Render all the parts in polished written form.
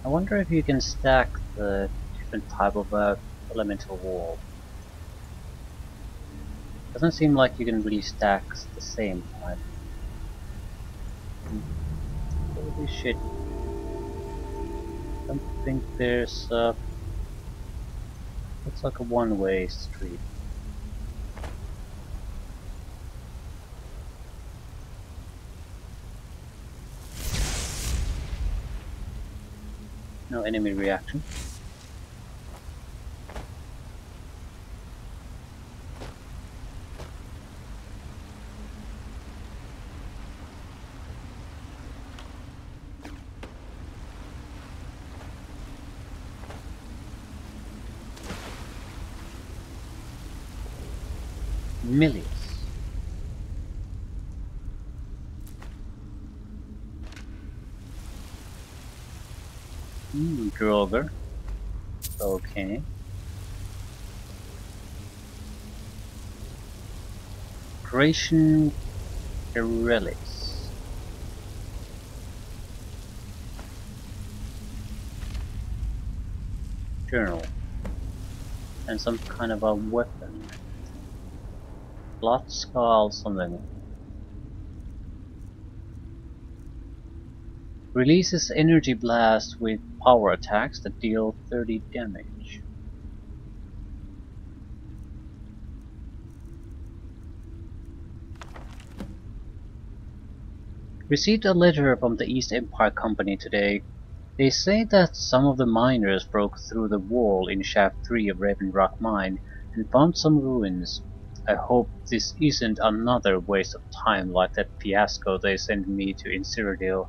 I wonder if you can stack the different type of elemental wall. Doesn't seem like you can really stack the same type. Holy shit. Don't think there's looks like a one-way street. No enemy reaction. Milius. Droger. Okay. Creation relics. Journal. And some kind of a weapon. Blood skull something. Releases energy blast with power attacks that deal 30 damage. Received a letter from the East Empire Company today. They say that some of the miners broke through the wall in Shaft 3 of Raven Rock Mine and found some ruins. I hope this isn't another waste of time like that fiasco they sent me to in Cyrodiil.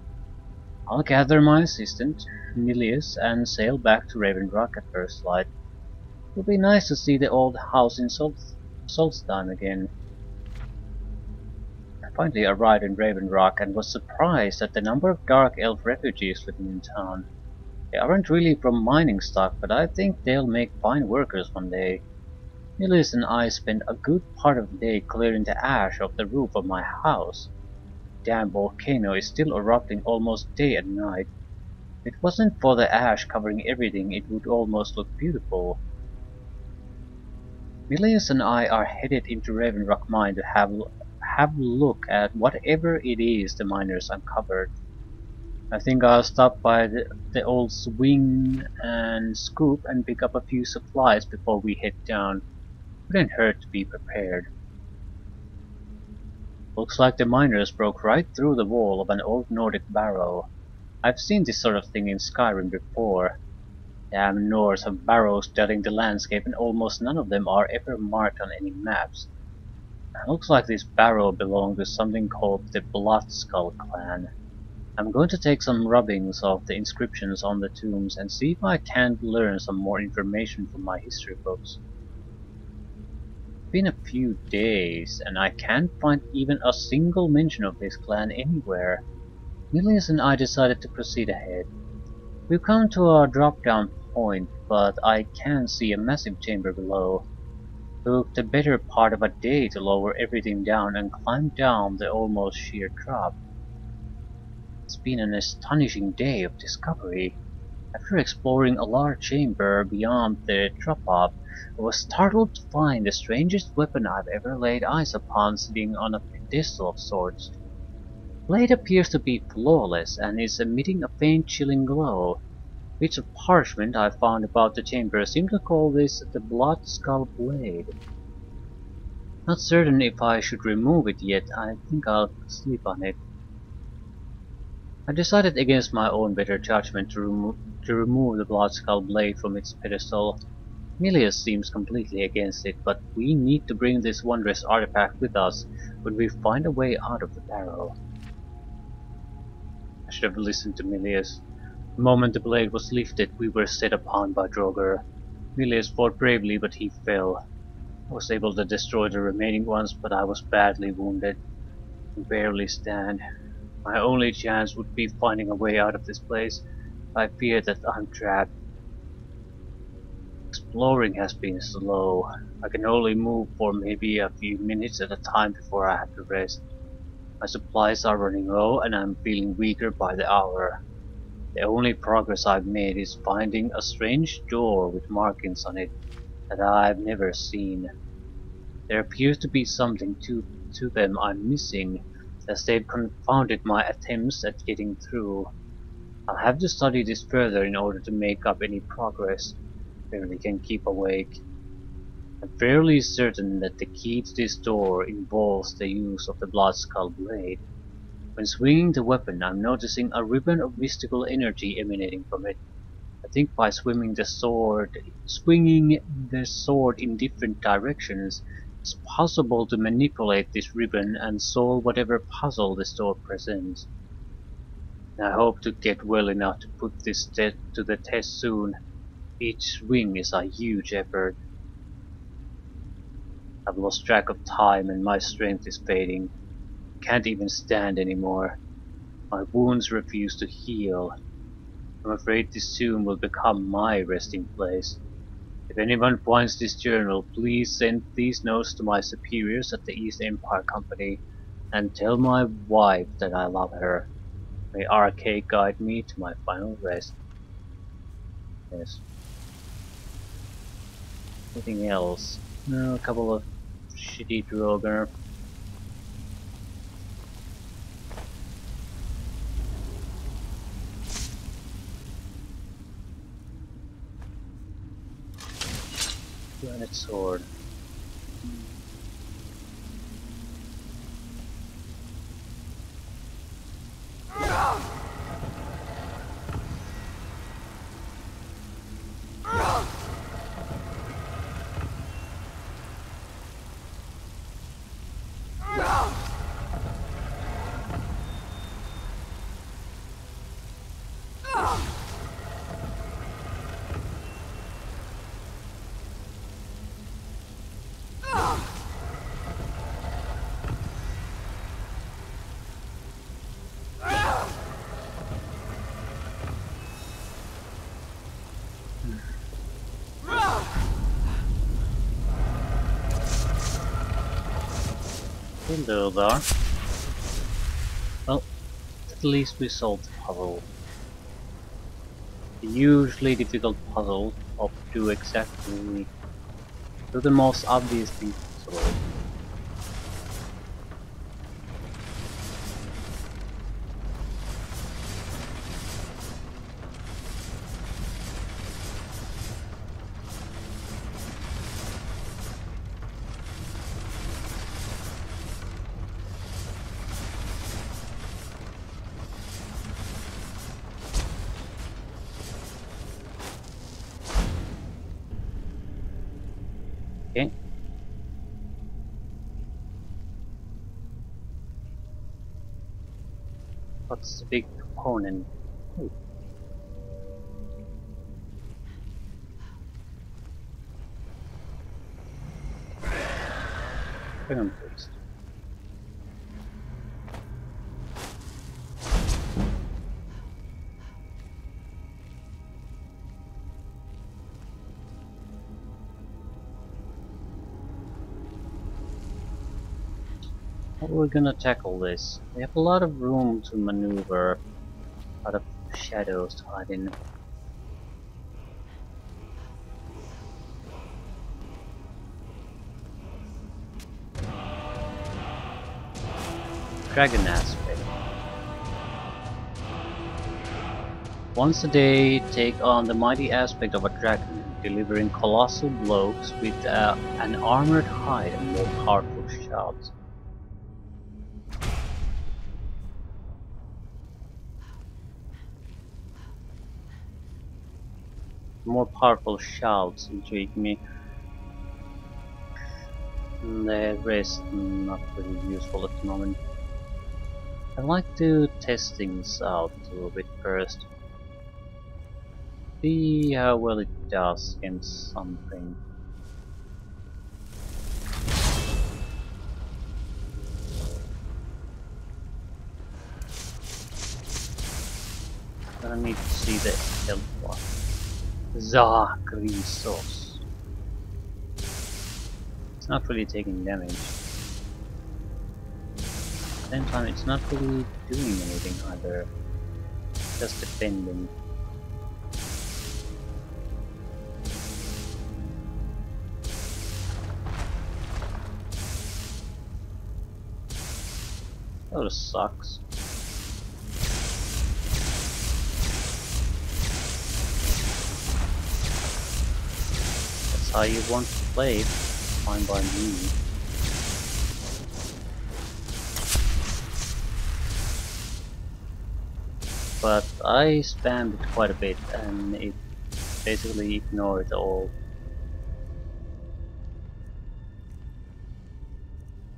I'll gather my assistant, Milius, and sail back to Raven Rock at first light. It'll be nice to see the old house in Solstheim again. I finally arrived in Raven Rock and was surprised at the number of Dark Elf refugees living in town. They aren't really from mining stock, but I think they'll make fine workers one day. Milius and I spent a good part of the day clearing the ash off the roof of my house. The damn volcano is still erupting almost day and night. If it wasn't for the ash covering everything, it would almost look beautiful. Milius and I are headed into Raven Rock Mine to have a look at whatever it is the miners uncovered. I think I'll stop by the old swing and scoop and pick up a few supplies before we head down. Wouldn't hurt to be prepared. Looks like the miners broke right through the wall of an old Nordic barrow. I've seen this sort of thing in Skyrim before. Damn Norse have barrows dotting the landscape and almost none of them are ever marked on any maps. Looks like this barrow belonged to something called the Bloodskull clan. I'm going to take some rubbings of the inscriptions on the tombs and see if I can't learn some more information from my history books. It's been a few days and I can't find even a single mention of this clan anywhere. Milius and I decided to proceed ahead. We've come to a drop-down point, but I can see a massive chamber below. Took the better part of a day to lower everything down and climb down the almost sheer drop. It's been an astonishing day of discovery. After exploring a large chamber beyond the drop-off, I was startled to find the strangest weapon I've ever laid eyes upon sitting on a pedestal of sorts. The blade appears to be flawless and is emitting a faint chilling glow. Bits of parchment I found about the chamber seem to call this the Blood Skull Blade. Not certain if I should remove it yet, I think I'll sleep on it. I decided against my own better judgment to remove the Blood Skull Blade from its pedestal. Milius seems completely against it, but we need to bring this wondrous artifact with us when we find a way out of the barrow. I should have listened to Milius. The moment the blade was lifted, we were set upon by Droger. Milius fought bravely, but he fell. I was able to destroy the remaining ones, but I was badly wounded. I can barely stand. My only chance would be finding a way out of this place. I fear that I'm trapped. Exploring has been slow. I can only move for maybe a few minutes at a time before I have to rest. My supplies are running low and I'm feeling weaker by the hour. The only progress I've made is finding a strange door with markings on it that I've never seen. There appears to be something to them I'm missing, as they've confounded my attempts at getting through. I'll have to study this further in order to make up any progress. Barely can keep awake. I'm fairly certain that the key to this door involves the use of the Bloodskull blade. When swinging the weapon, I'm noticing a ribbon of mystical energy emanating from it. I think by swinging the sword in different directions, it's possible to manipulate this ribbon and solve whatever puzzle the door presents. I hope to get well enough to put this to the test soon. Each swing is a huge effort. I've lost track of time and my strength is fading. Can't even stand anymore. My wounds refuse to heal. I'm afraid this tomb will become my resting place. If anyone finds this journal, please send these notes to my superiors at the East Empire Company and tell my wife that I love her. May RK guide me to my final rest. Yes. Anything else? No, a couple of shitty Droger. Granite sword. Hello there. Well, at least we solved the puzzle. The hugely difficult puzzle of do the most obvious thing possible. Okay. What's the big component? Ooh. Dragon Priest. How are we gonna tackle this? We have a lot of room to maneuver, a lot of shadows to hide in. Dragon aspect. Once a day, take on the mighty aspect of a dragon, delivering colossal blows with an armored hide and more powerful shouts. More powerful shouts intrigue me. The rest not really useful at the moment. I'd like to test things out a little bit first. See how well it does against something. I need to see the health one. Zakrisos. It's not really taking damage. At the same time, it's not really doing anything either. just defending. Oh, this sucks. That's how you want to play it. Fine by me. But I spammed it quite a bit and it basically ignored it all.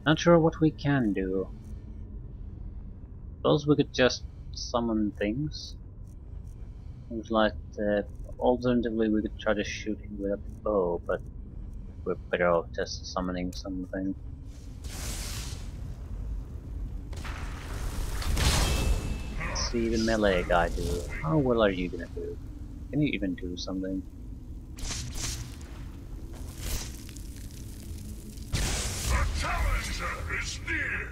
Not sure what we can do. Suppose we could just summon things. Seems like alternatively we could try to shoot him with a bow, but we're better off just summoning something. Let's see the melee guy do. How well are you gonna do? Can you even do something? The challenger is near!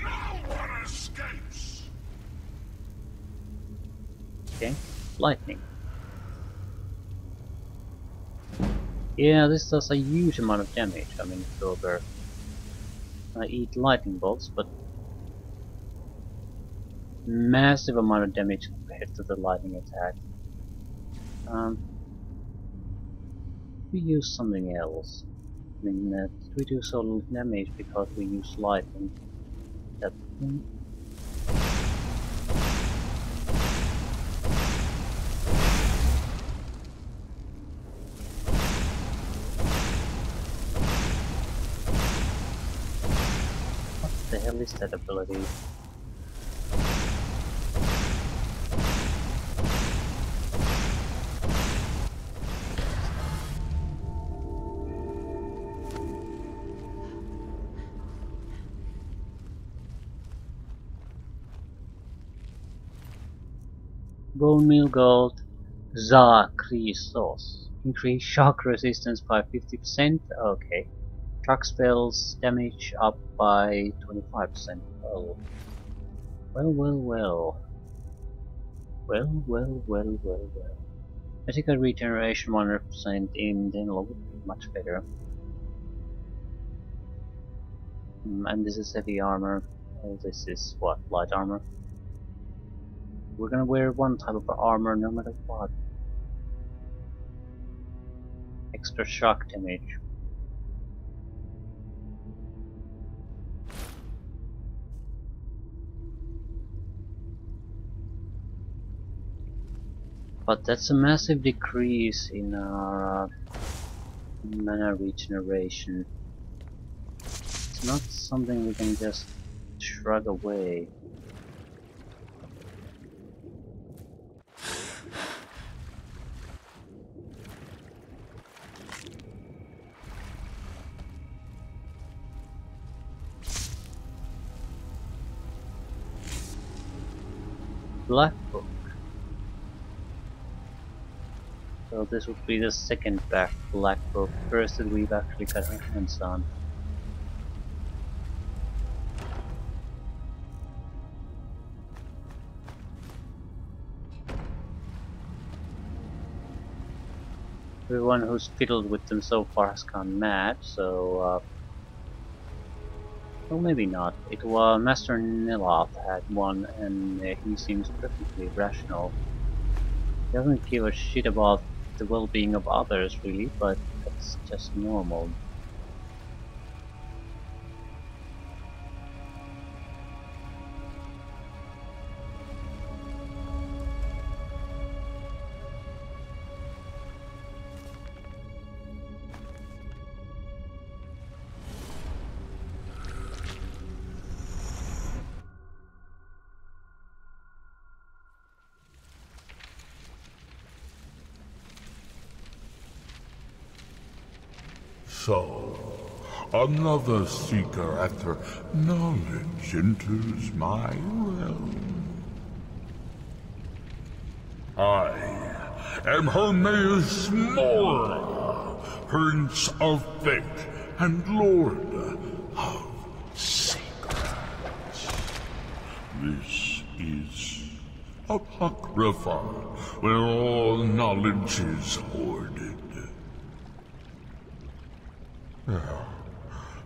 No one escapes! Okay, lightning. Yeah, this does a huge amount of damage. I mean, Silver. I eat lightning bolts, but massive amount of damage compared to the lightning attack. We use something else. I mean, did we do so little damage because we use lightning? That thing? What the hell is that ability? Bone meal gold, Zakrisos. Increase shock resistance by 50%. Okay. Truck spells damage up by 25%. Oh. Well. Magical regeneration 100% in general would be much better. And this is heavy armor. Oh, this is what? Light armor? We're gonna wear one type of armor no matter what. Extra shock damage. But that's a massive decrease in our mana regeneration. It's not something we can just shrug away. Black Book. So this would be the second Black Book. First that we've actually got our hands on. Everyone who's fiddled with them so far has gone mad, so well, maybe not. It was Master Niloth had one, and he seems perfectly rational. He doesn't give a shit about the well-being of others, really, but that's just normal. So, another seeker after knowledge enters my realm. I am Hermaeus Mora, Prince of Fate and Lord of Secrets. This is Apocrypha, where all knowledge is hoarded.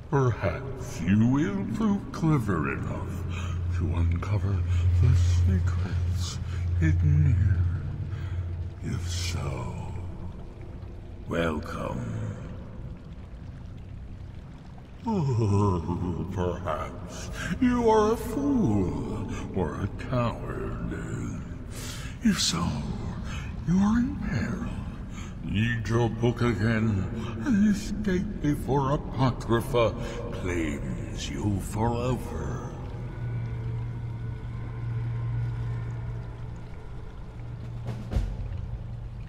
Perhaps you will prove clever enough to uncover the secrets hidden here. If so, welcome. Oh, perhaps you are a fool or a coward. If so, you are in peril. Read your book again and escape before Apocrypha claims you forever.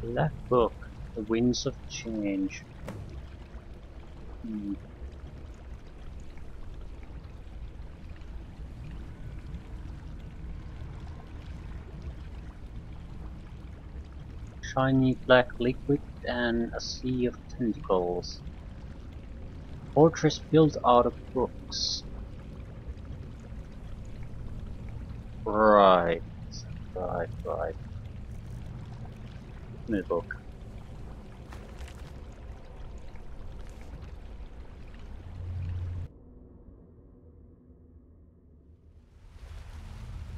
Black Book, The Winds of Change. Shiny black liquid and a sea of tentacles. Fortress built out of books. Right. New book.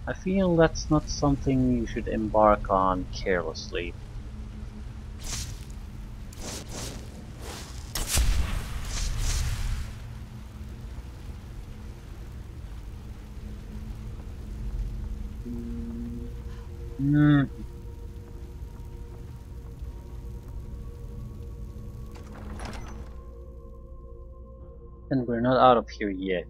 I feel that's not something you should embark on carelessly. And we're not out of here yet.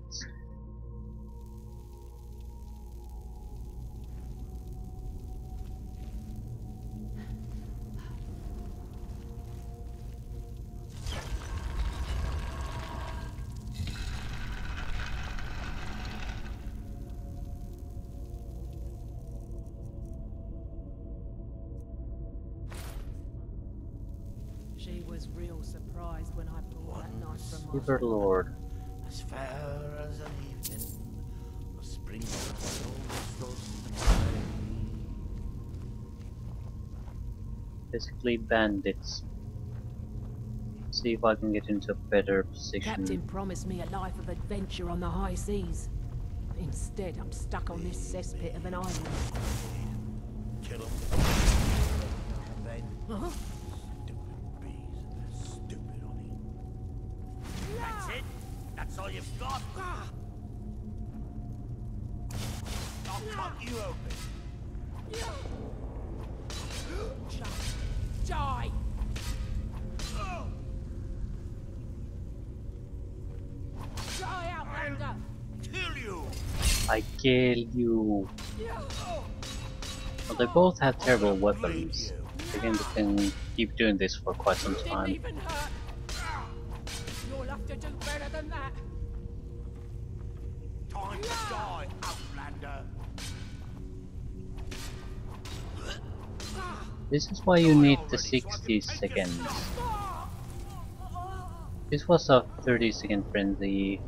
She was real surprised when I brought that knife from my Super Lord. As fair as an evening, the spring sun. Basically bandits. See if I can get into a better position. Captain promised me a life of adventure on the high seas. Instead, I'm stuck on this cesspit of an island. Kill them. Then Huh? stupid bees, stupid on him. That's it. That's all you've got. I'll cut you open. Die! Die, Outlander! Kill you. I kill you. Well, they both have terrible weapons. I think they can keep doing this for quite some Didn't time. even hurt. You'll have to do better than that. Time to die, Outlander. This is why you need the 60 seconds. This was a 30-second frenzy.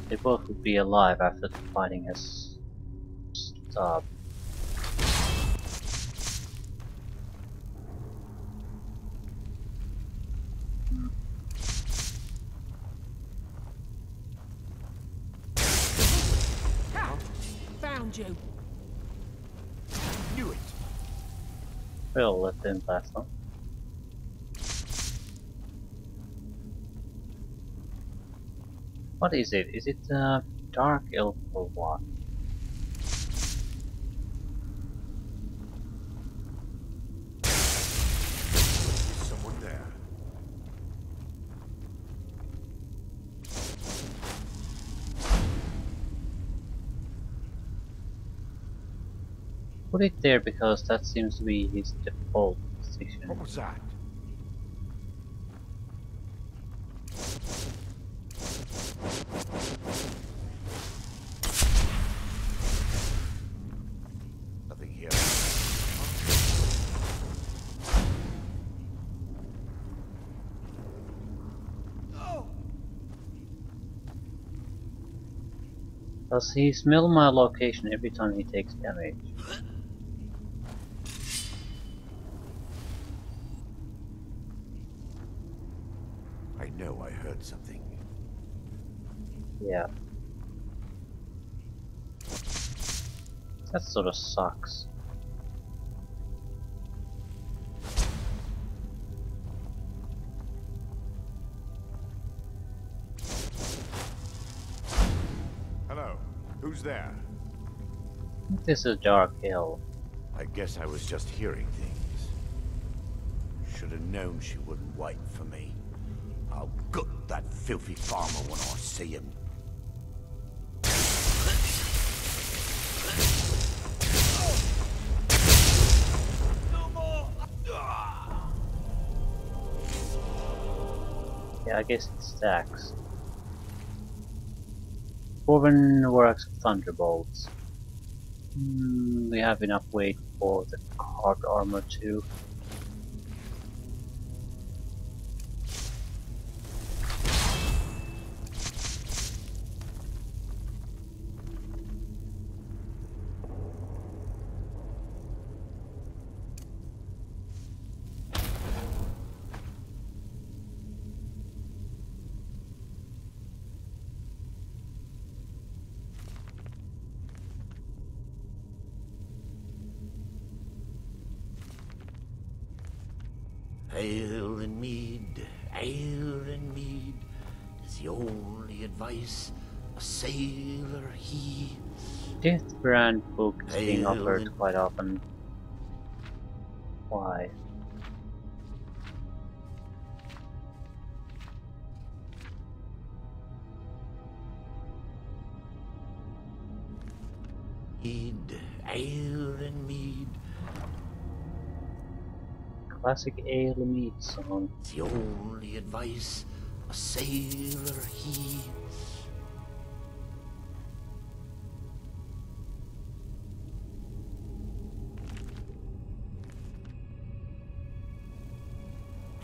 They both would be alive after the fighting has stopped. Found you. Knew it. Well, let them last long. What is it? Is it a dark elf or what? Someone there. Put it there because that seems to be his default position. What was that? Nothing here. Does he smell my location every time he takes damage? I know I heard something. Yeah. That sort of sucks. Hello, who's there? This is Dark Hill. I guess I was just hearing things. Should have known she wouldn't wait for me. I'll gut that filthy farmer when I see him. No more! Yeah, I guess it stacks. Woven works of thunderbolts. We have enough weight for the hard armor too. Ale and mead is the only advice a sailor heeds. Death brand book is being Ale offered and quite often. Why? Ale and mead. Classic ale and mead song. It's the only advice a sailor heeds.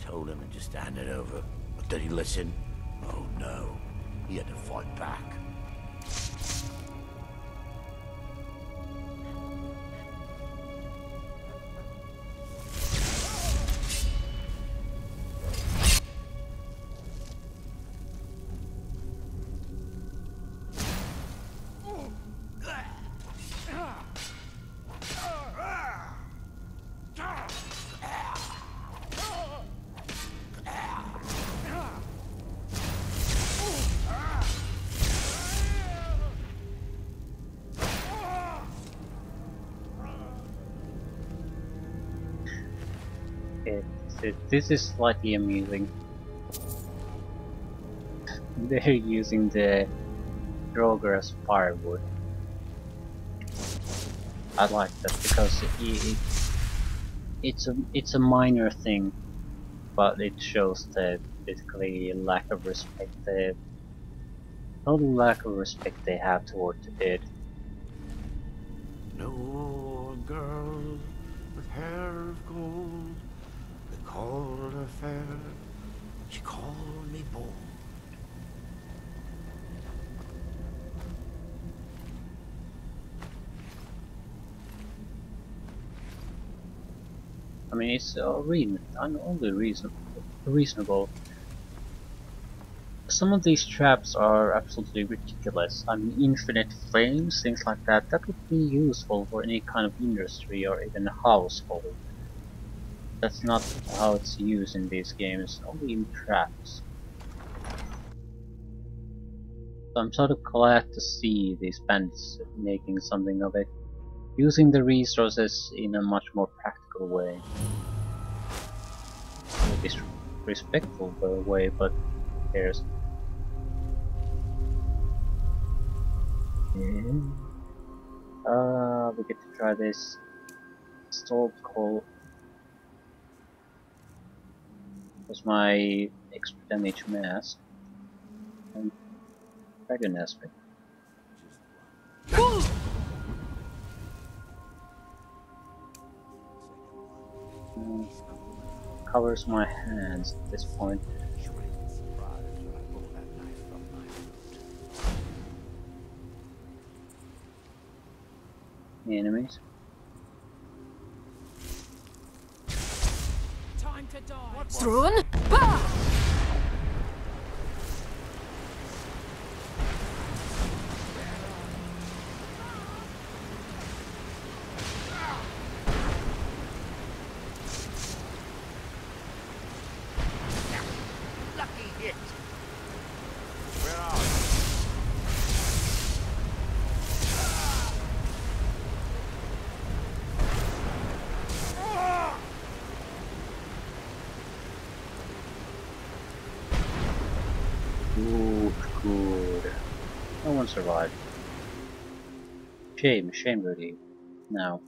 Told him to just hand it over, but did he listen? Oh no, he had to fight back. This is slightly amusing. They're using the Droger as firewood. I like that because it's a minor thing, but it shows the basically lack of respect, the total lack of respect they have toward the dead. No girl with hair of gold. They called her fair. She called me bold. I mean, it's only reasonable. Some of these traps are absolutely ridiculous. I mean, infinite flames, things like that, that would be useful for any kind of industry or even a household. That's not how it's used in these games, only in traps. So I'm sort of glad to see these bandits making something of it, using the resources in a much more practical way. A disrespectful way, but who cares? We get to try this stalled coal. Was my extra damage mask and dragon aspect. Covers my hands at this point. enemies. Time to die. Thrun? Bah! Lucky hit. Where are you? Ooh, good. No one survived. Shame, shame really. Now.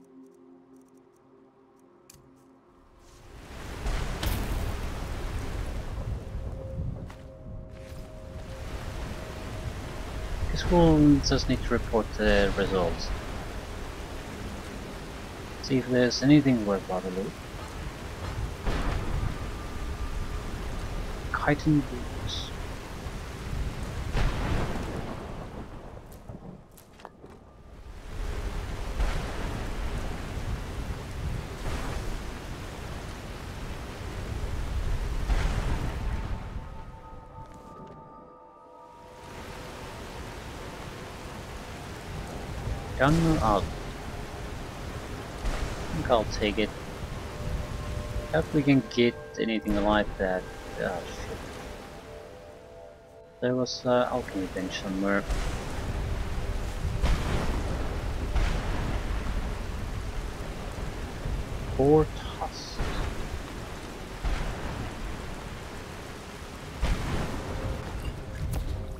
This will just need to report the results. See if there's anything worthwhile to loot. Chitin boots. Gun or out? I think I'll take it. If we can get anything like that. Ah, shit. There was alchemy bench somewhere. Four tusks.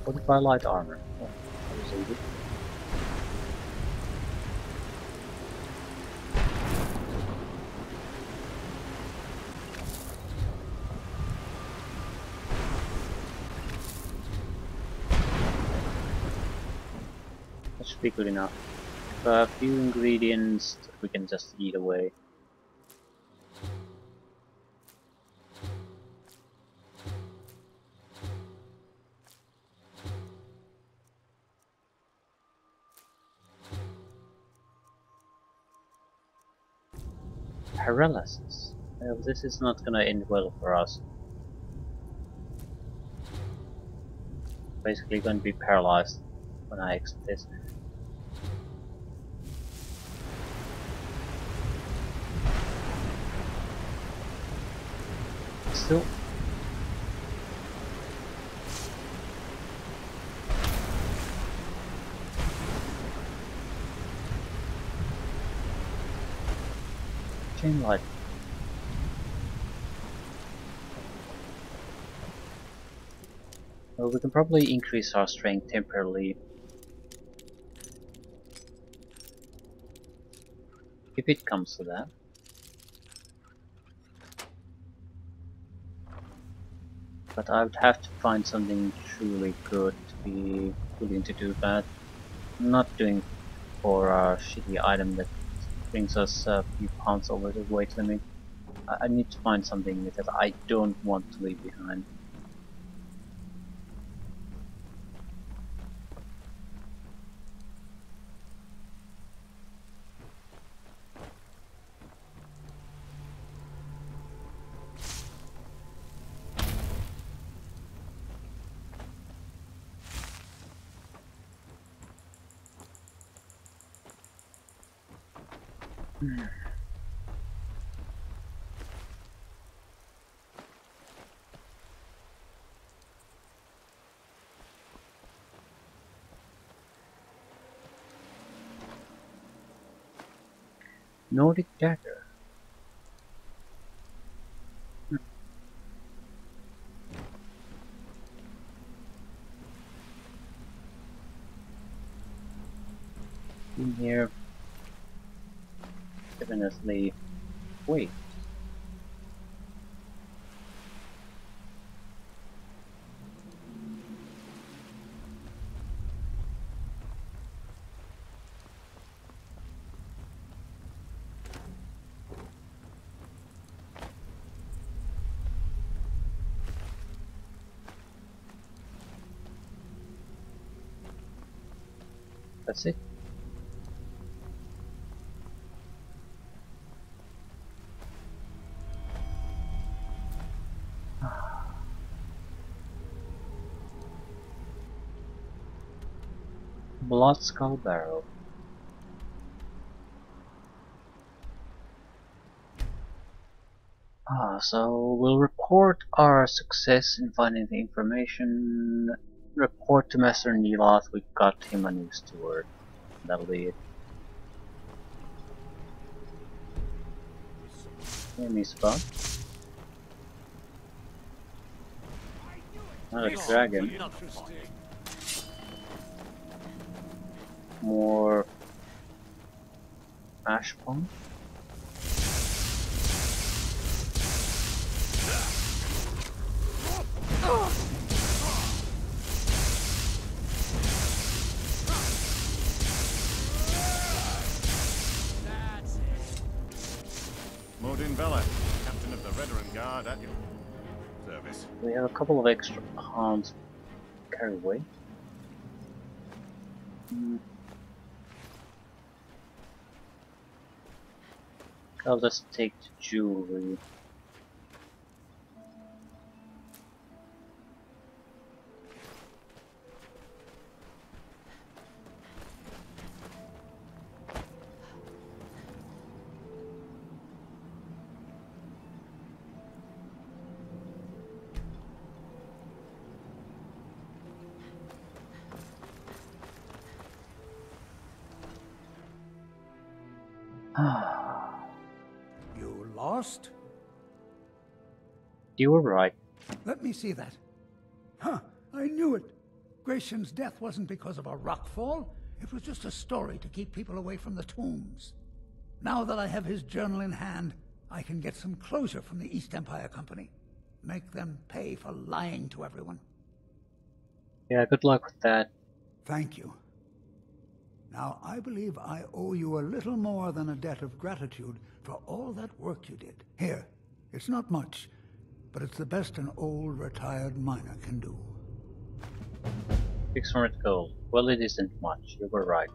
Fortified light armor. Oh, that was easy. That should be good enough. A few ingredients that we can just eat away. Paralysis. Well, this is not gonna end well for us. Basically gonna be paralyzed when I exit this. Still. Chain light. Well, we can probably increase our strength temporarily. If it comes to that. But I would have to find something truly good to be willing to do that. I'm not doing for a shitty item that brings us a few pounds over the weight limit. I need to find something that I don't want to leave behind. Nordic dagger. In here, definitely. Wait. That's it. Blood Skull Barrow. So we'll report our success in finding the information. Report to Master Neeloth we got him a new steward. That'll be it. Enemy spot. Not a dragon. More ash pond. Modin Vela, captain of the Veteran Guard at your service. We have a couple of extra hounds carry away. I'll just take the jewelry. You lost? You were right. Let me see that. Huh, I knew it. Gratian's death wasn't because of a rockfall. It was just a story to keep people away from the tombs. Now that I have his journal in hand, I can get some closure from the East Empire Company. Make them pay for lying to everyone. Yeah, good luck with that. Thank you. Now, I believe I owe you a little more than a debt of gratitude for all that work you did. Here, it's not much, but it's the best an old retired miner can do. 600 gold. Well, it isn't much. You were right.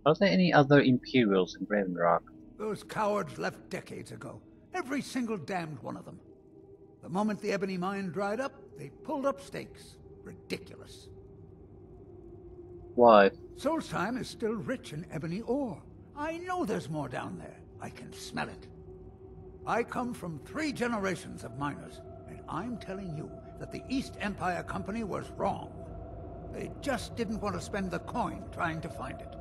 Are there any other Imperials in Raven Rock? Those cowards left decades ago. Every single damned one of them. The moment the ebony mine dried up, they pulled up stakes. Ridiculous. Why? Solstheim is still rich in ebony ore. I know there's more down there. I can smell it. I come from 3 generations of miners, and I'm telling you that the East Empire Company was wrong. They just didn't want to spend the coin trying to find it.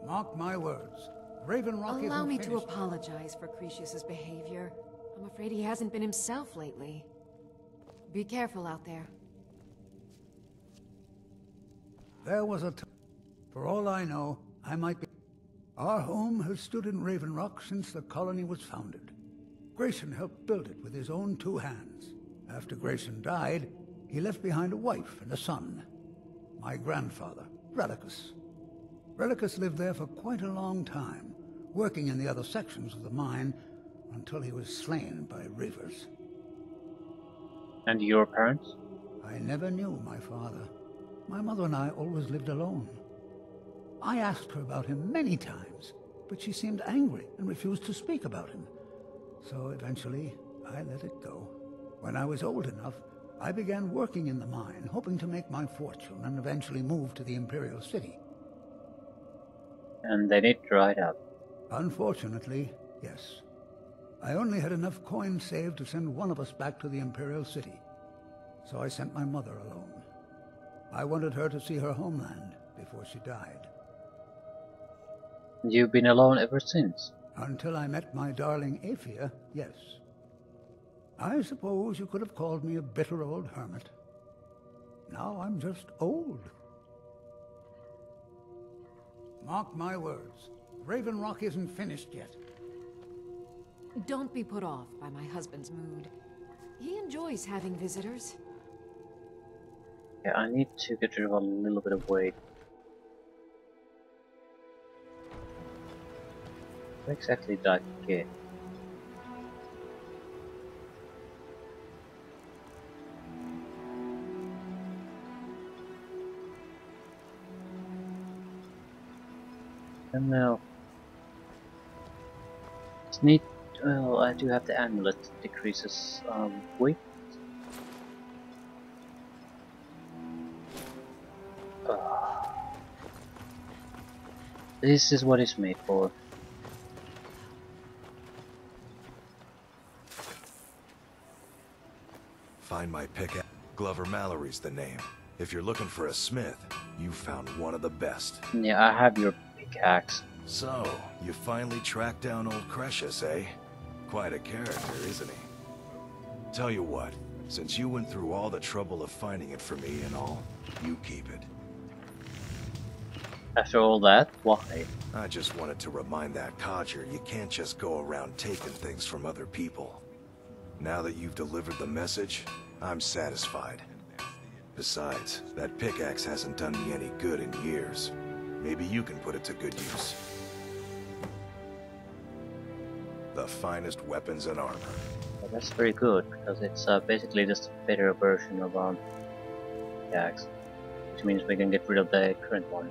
Mark my words. Raven Rock isn't Allow me to finished. apologize for Cretius's behavior. I'm afraid he hasn't been himself lately. Be careful out there. There was a time. For all I know, I might be... Our home has stood in Raven Rock since the colony was founded. Grayson helped build it with his own 2 hands. After Grayson died, he left behind a wife and a son. My grandfather, Relicus. Relicus lived there for quite a long time, working in the other sections of the mine until he was slain by Reavers. And your parents? I never knew my father. My mother and I always lived alone. I asked her about him many times, but she seemed angry and refused to speak about him. So eventually, I let it go. When I was old enough, I began working in the mine, hoping to make my fortune and eventually move to the Imperial City. And then it dried up. Unfortunately, yes. I only had enough coins saved to send one of us back to the Imperial City. So I sent my mother alone. I wanted her to see her homeland before she died. You've been alone ever since? Until I met my darling Aphia, yes. I suppose you could have called me a bitter old hermit. Now I'm just old. Mark my words, Raven Rock isn't finished yet. Don't be put off by my husband's mood. He enjoys having visitors. Yeah, I need to get rid of a little bit of weight. What exactly did I get? And now, just need Well, I do have the amulet, decreases weight. This is what it's made for. Find my pickaxe. Glover Mallory's the name. If you're looking for a smith, you found one of the best. Yeah, I have your pickaxe. So, you finally tracked down old Cretius, eh? Quite a character, isn't he? Tell you what, since you went through all the trouble of finding it for me and all, you keep it. After all that, why? I just wanted to remind that codger you can't just go around taking things from other people. Now that you've delivered the message, I'm satisfied. Besides, that pickaxe hasn't done me any good in years. Maybe you can put it to good use. The finest weapons and armor. Well, that's very good, because it's basically just a better version of pickaxe, which means we can get rid of the current one.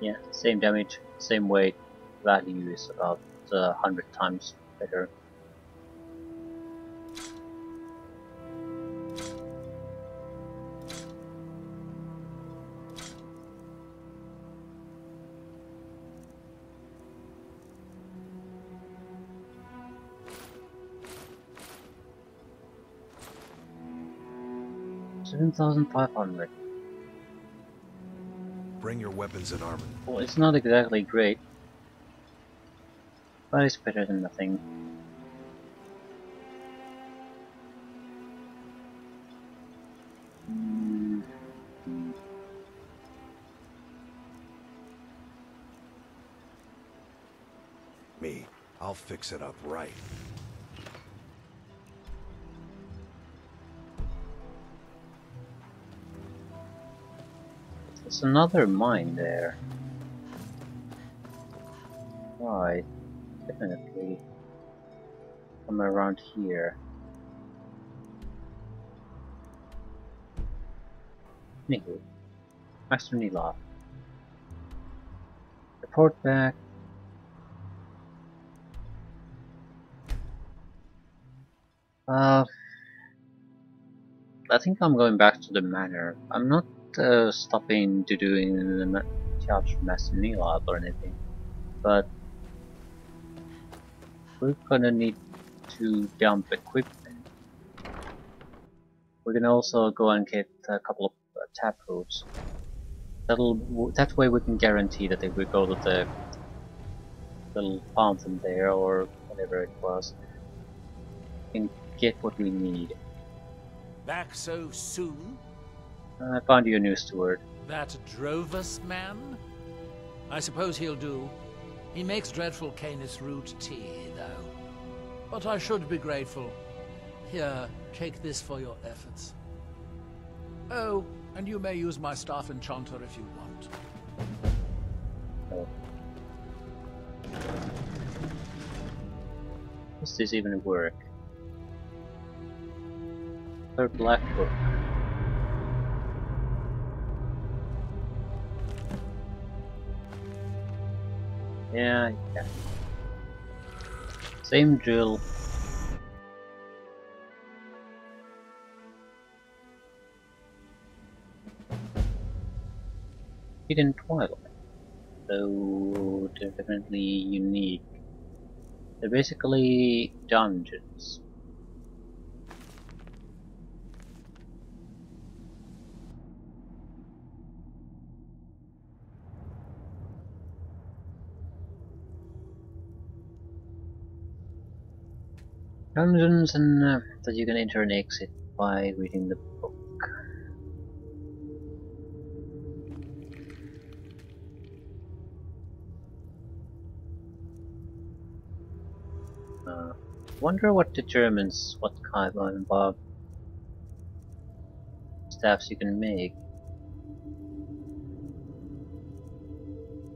Yeah, same damage, same weight, value is about 100 times better. $7,500. Bring your weapons and armor. Well, it's not exactly great, but it's better than nothing. Me, I'll fix it up right. There's another mine there. Right, definitely. Somewhere around here. Anywho, Master Nila. Report back. I think I'm going back to the manor. I'm not stopping to doing the jobs for Master Nila or anything, but we're gonna need to dump equipment. We can also go and get a couple of tap roots. That way we can guarantee that if we go to the little fountain there or whatever it was, we can get what we need. Back so soon? I found you a new steward. That Drovus man? I suppose he'll do. He makes dreadful Canis root tea, though. But I should be grateful. Here, take this for your efforts. Oh, and you may use my staff enchanter if you want. Oh. Does this even work? Third black book. Yeah. Same drill. Hidden Twilight. So they're definitely unique. They're basically dungeons. Dungeons and that you can enter and exit by reading the book. Wonder what determines what kind of staffs you can make.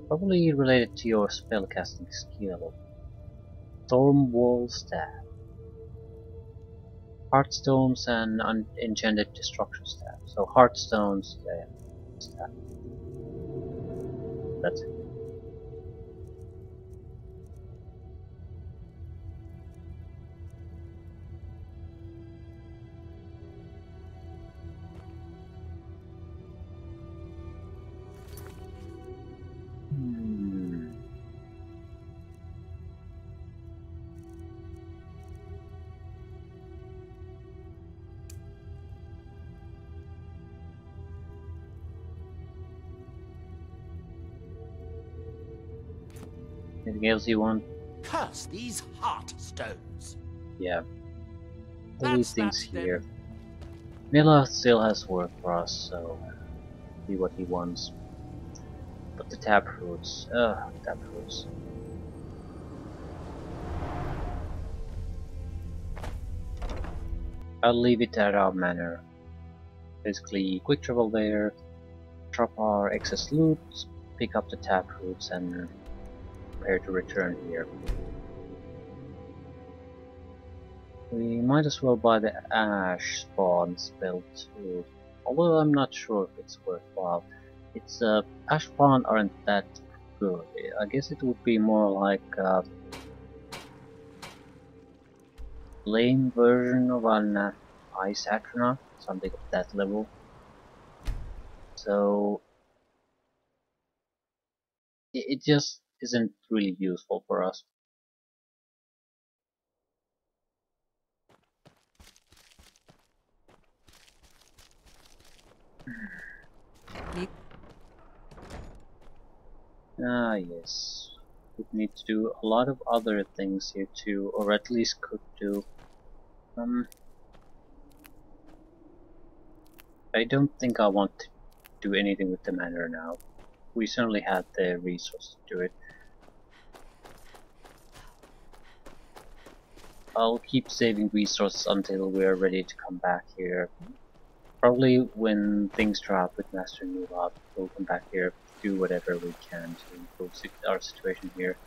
Probably related to your spellcasting skill. Storm Wall Staff. Heartstones and Enchanted Destruction Staff. So Heartstones, yeah, staff. That's it. Anything else you want? Curse these heart stones. Yeah. All these That's things that, here. then. Mila still has work for us, so see what he wants. But the tap roots. Tap roots. I'll leave it at our manor. Basically, quick travel there, drop our excess loot, pick up the tap roots, and prepare to return here. We might as well buy the ash spawn spell too, although I'm not sure if it's worthwhile. It's ash spawn aren't that good. I guess it would be more like a lame version of an ice Atrona, something of that level. So it just isn't really useful for us. Ah yes, we need to do a lot of other things here too, or at least could do. I don't think I want to do anything with the manor now. We certainly had the resources to do it. I'll keep saving resources until we're ready to come back here. Probably when things drop with Master Nulab, we'll come back here, do whatever we can to improve our situation here.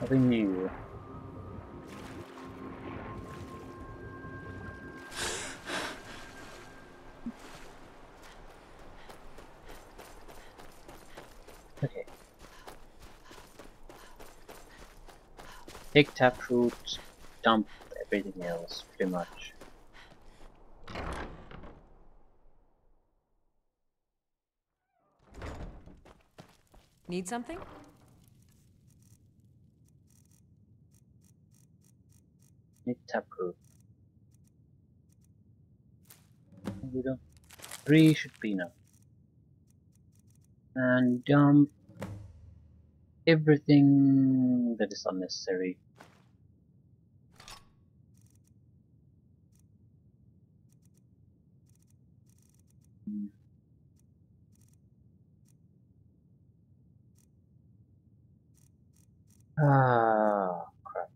Nothing new. Okay. Take taproot, dump everything else, pretty much. Need something? Need taproot. We don't. 3 should be enough. And dump everything that is unnecessary. Ah, crap.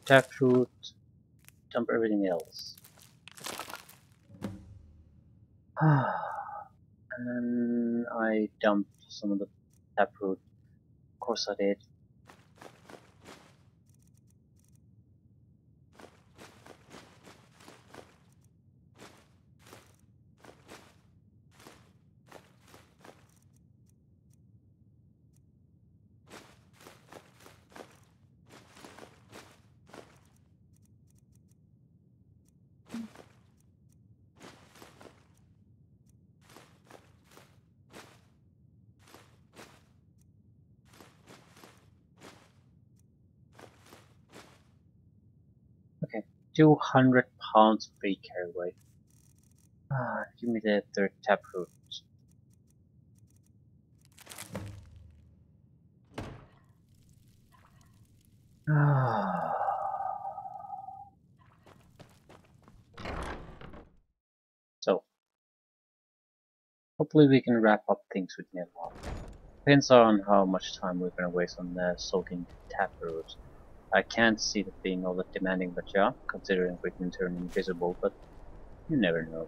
Taproot, dump everything else. And I dumped some of the taproot. Of course I did. Okay, 200 pounds free carry weight. Give me the third taproot. So, hopefully we can wrap up things with Nidhogg. Depends on how much time we're gonna waste on soaking taproot. I can't see that being all that demanding, but yeah, considering we can turn invisible, but you never know.